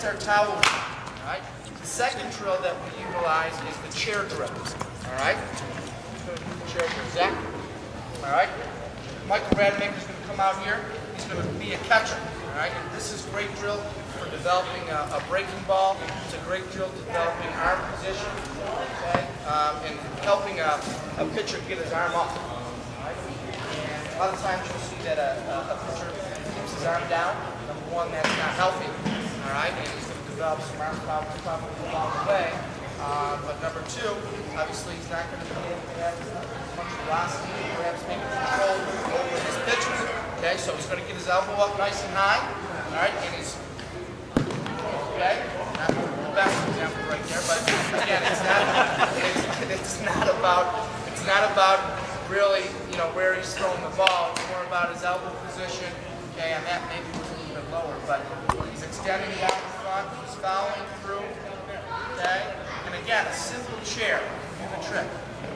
That's our towel drill. All right. The second drill that we utilize is the chair drill. All right. Chair drill. Zach. All right. Michael Rademacher's going to come out here. He's going to be a catcher. All right. And this is a great drill for developing a breaking ball. It's a great drill developing arm position. Okay. And helping a pitcher get his arm up. All right. And a lot of times you'll see that a pitcher keeps his arm down. Number one, that's not healthy. All right. And he's going to develop some arm power probably along the way. But number two, obviously he's not going to be able to have as much velocity, perhaps maybe control over his pitches. Okay, so he's going to get his elbow up nice and high. All right, and he's okay. Not the best example right there, but again, it's not about really, you know, where he's throwing the ball. It's more about his elbow position. Okay, and that maybe was a little bit lower, but he's extending down the front. He's following through. Okay, and again, a simple chair can do the trick.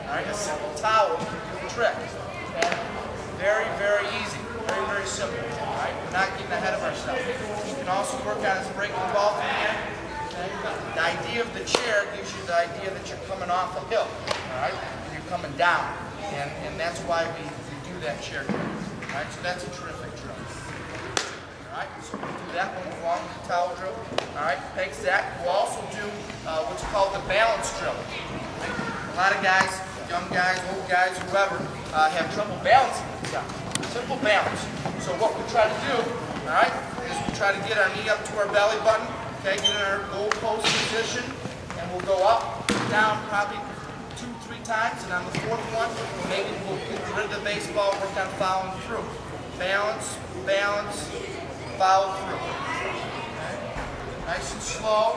All right, a simple towel can do the trick. Okay, very, very easy. Very, very simple. All right, we're not getting ahead of ourselves. You can also work on his breaking ball from here. Okay? The idea of the chair gives you the idea that you're coming off a hill. All right, and you're coming down, and that's why we do that chair drill. All right, so that's a terrific drill. All right, so we'll do that one along with the towel drill. All right, thanks, Zach. We'll also do what's called the balance drill. Right? A lot of guys, young guys, old guys, whoever, have trouble balancing themselves. Simple balance. So what we try to do, all right, is we try to get our knee up to our belly button, okay, get in our goal post position, and we'll go up, down probably 2-3 times, and on the fourth one, maybe we'll get rid of the baseball, work on following through. Balance, balance, follow through. Okay. Nice and slow.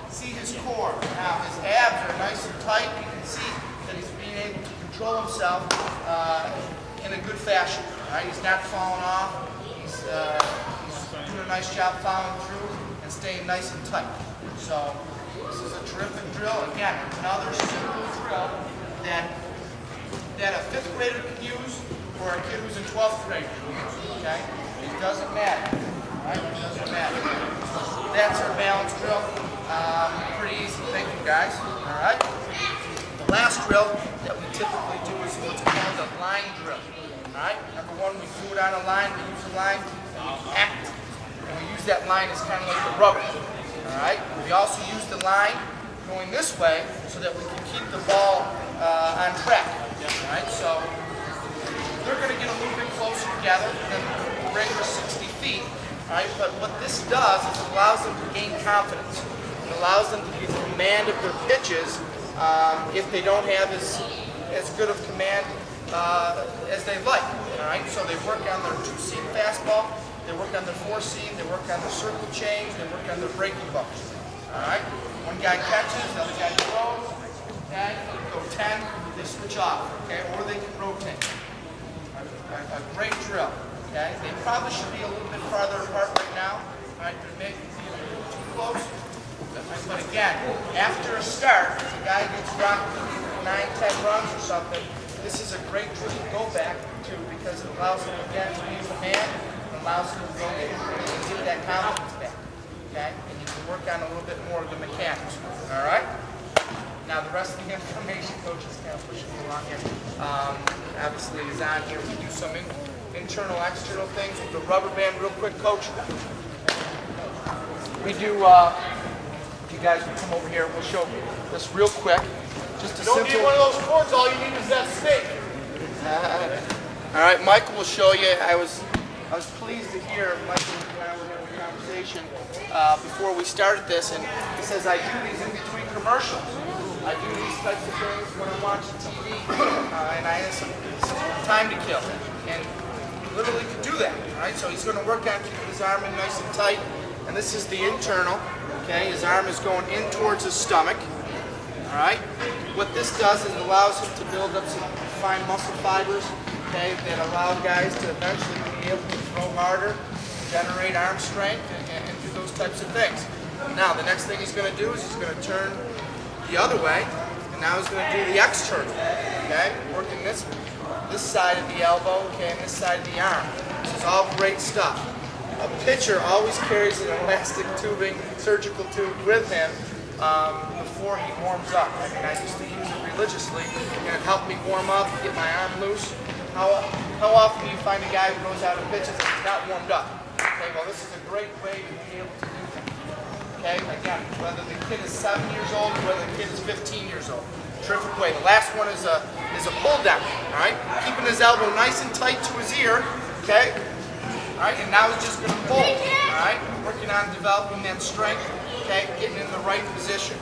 See his core. Now his abs are nice and tight. You can see that he's being able to control himself in a good fashion. Right? He's not falling off. He's doing a nice job following through and staying nice and tight. So this is a terrific drill. Again, another simple drill that a 5th grader can use or a kid who's in 12th grade can use. Okay? It doesn't matter. Right? It doesn't matter. So that's our balance drill. Pretty easy. Thank you, guys. All right. The last drill that we typically do is what's called a line drill. All right. Number one, we do it on a line. We use a line and we act, and we use that line as kind of like the rubber. All right. We also use the line going this way so that we can keep the ball on track. All right. So they're going to get a little bit closer together than the regular 60 feet. All right. But what this does is it allows them to gain confidence. It allows them to get command of their pitches if they don't have as good of command as they like. All right, so they work on their 2-seam fastball, they work on their 4-seam, they work on their circle change, they work on their breaking balls. All right, one guy catches, the other guy throws. Okay, go 10, they switch off. Okay, or they can rotate. A great drill. Okay, they probably should be a little bit farther apart right now. All right, they're making it a little too close. But again, after a start, if a guy gets rocked 9-10 runs or something, this is a great drill to go back to because it allows him again to be a man and allows him to go in and get that confidence back. Okay? And you can work on a little bit more of the mechanics. All right? Now the rest of the information, Coach is kind of pushing me along here. Obviously is on here. We do some internal, external things with the rubber band real quick, Coach. We do, if you guys will come over here, we'll show this real quick. Just a Don't need one of those cords, all you need is that stick. All right, Michael will show you. I was pleased to hear Michael and I were having a conversation before we started this, and he says I do these in between commercials. I do these types of things when I'm watching TV, and I have some time to kill, and literally can do that. All right, so he's going to work on keeping his arm in nice and tight, and this is the internal. Okay, his arm is going in towards his stomach. All right. What this does is it allows him to build up some fine muscle fibers, okay, that allow guys to eventually be able to throw harder, generate arm strength, and do those types of things. Now, the next thing he's going to do is he's going to turn the other way, and now he's going to do the external, okay, working this side of the elbow, okay, and this side of the arm. This is all great stuff. a pitcher always carries an elastic tubing, surgical tube with him before he warms up. I mean, I used to use it religiously, and it helped me warm up, get my arm loose. How often do you find a guy who goes out and pitches and he's not warmed up? Okay, well, this is a great way to be able to do that. Okay, again, whether the kid is 7 years old or whether the kid is 15 years old. Terrific way. The last one is a pull down, all right? Keeping his elbow nice and tight to his ear, okay? All right, and now he's just going to pull, all right? Working on developing that strength, okay? Getting in the right position,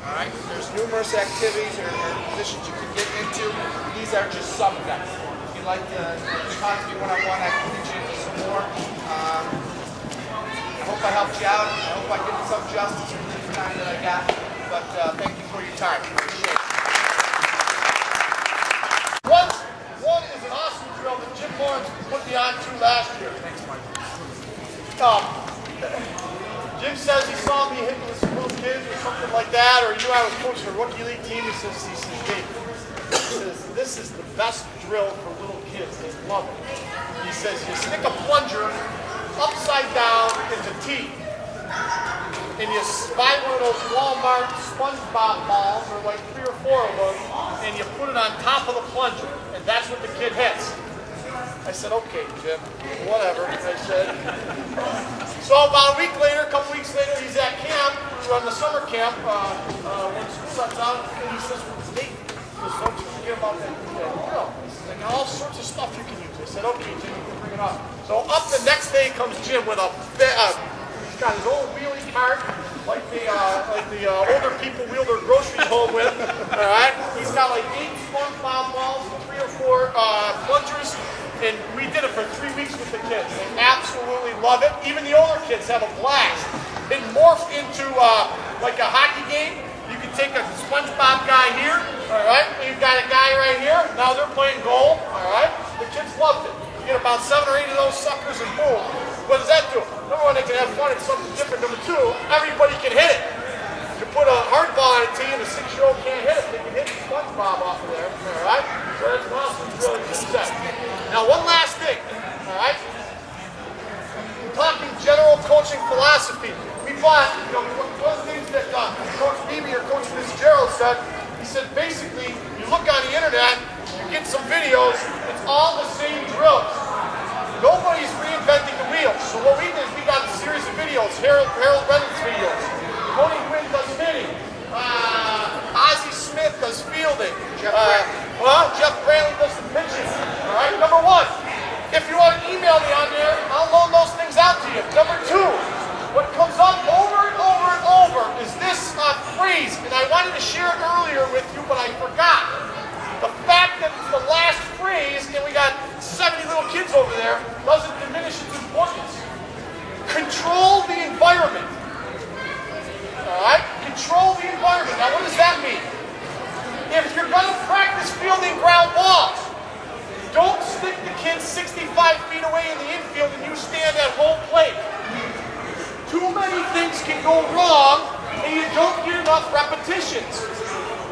all right? There's numerous activities or positions you can get into. These are just some of them. If you'd like to talk to me one-on-one, I can get you into some more. I hope I helped you out. I hope I did some justice for the time that I got. But thank you for your time. Appreciate it. One is an awesome drill that Jim Lawrence put me on to last year. Thanks, Mike. Jim says he saw me hitting with some little kids or something like that, or he knew I was coaching a rookie league team. He says, this is the best drill for little kids. They love it. He says, you stick a plunger upside down into T, and you buy one of those Walmart SpongeBob balls, or like 3 or 4 of them, and you put it on top of the plunger, and that's what the kid hits. I said, okay, Jim, whatever. I said. So about a week later, a couple weeks later, he's at camp. We're on the summer camp when school lets out, and he says, hey, don't you forget about that drill. Like all sorts of stuff you can use. I said, okay, Jim, you can bring it up. So up the next day comes Jim with he's got his old wheelie cart, like the older people wheel their groceries home with. All right, he's got like 8 SpongeBob balls, 3 or 4 plungers, and we did it for 3 weeks with the kids. They absolutely love it. Even the older kids have a blast. It morphed into like a hockey game. You can take a SpongeBob guy here, all right? You've got a guy right here. Now they're playing goal, all right? The kids loved it. You get about 7 or 8 of those suckers and boom. What does that do? Number one, they can have fun. It's something different. Number two, everybody can hit it. You put a hard ball on a team, a 6-year-old can't hit it. They can hit SpongeBob off of there, all right? So that's an awesome drill you can set. Now one last thing, all right? We're talking general coaching philosophy. We bought, one of the things that Coach Beebe or Coach Fitzgerald said, he said basically, you look on the internet, you get some videos, it's all the same drills. Nobody's reinventing the wheel. So what we did is we got a series of videos, Harold Reynolds videos, Tony Gwynn does hitting, Ozzie Smith does fielding, Jeff Brantley does the pitching. All right, number one, if you want to email me on there, I'll loan those things out to you. Number two, what comes up over and over and over is this phrase, and I wanted to share it earlier with you, but I forgot. The fact that it's the last phrase, and we got 70 little kids over there, doesn't diminish its importance. Control the environment. All right? Control the environment. Now, what does that mean? If you're going to practice fielding ground balls, don't stick the kids 65 feet away in the infield and you stand at home plate. Too many things can go wrong, and you don't get enough repetitions.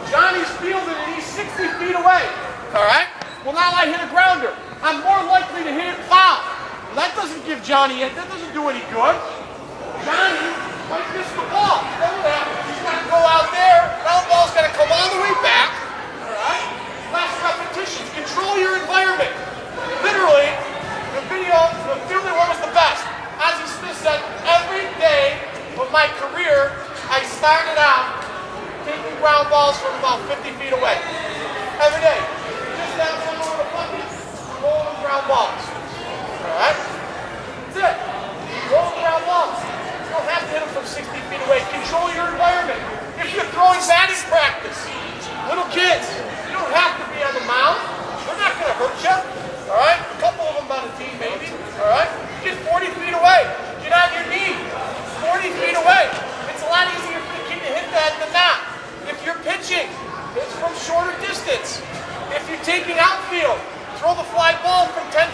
Johnny's fielding and he's 60 feet away. All right? Well, now I hit a grounder. I'm more likely to hit it foul. Well, that doesn't give Johnny, that doesn't do any good. Johnny might miss the ball. He's got to go out there. Now the ball's got to come all the way back. All right? Less repetitions. Control your environment. Literally, the fielding one was the best. Ozzie Smith said, every day of my career, I started out taking ground balls from about 50 feet away. Every day. Just have someone with a bucket, rolling ground balls. Alright? That's it. Rolling ground balls. You don't have to hit them from 60 feet away. Control your environment. If you're throwing batting practice, little kids, you don't have to be on the mound. They're not going to hurt you. Alright? A couple of them on a team, maybe. Alright? Get 40 feet away. Get on your knee. 40 feet away. It's a lot easier for the kid to hit that than not. If you're pitching, pitch from shorter distance. If you're taking outfield, throw the fly ball from 10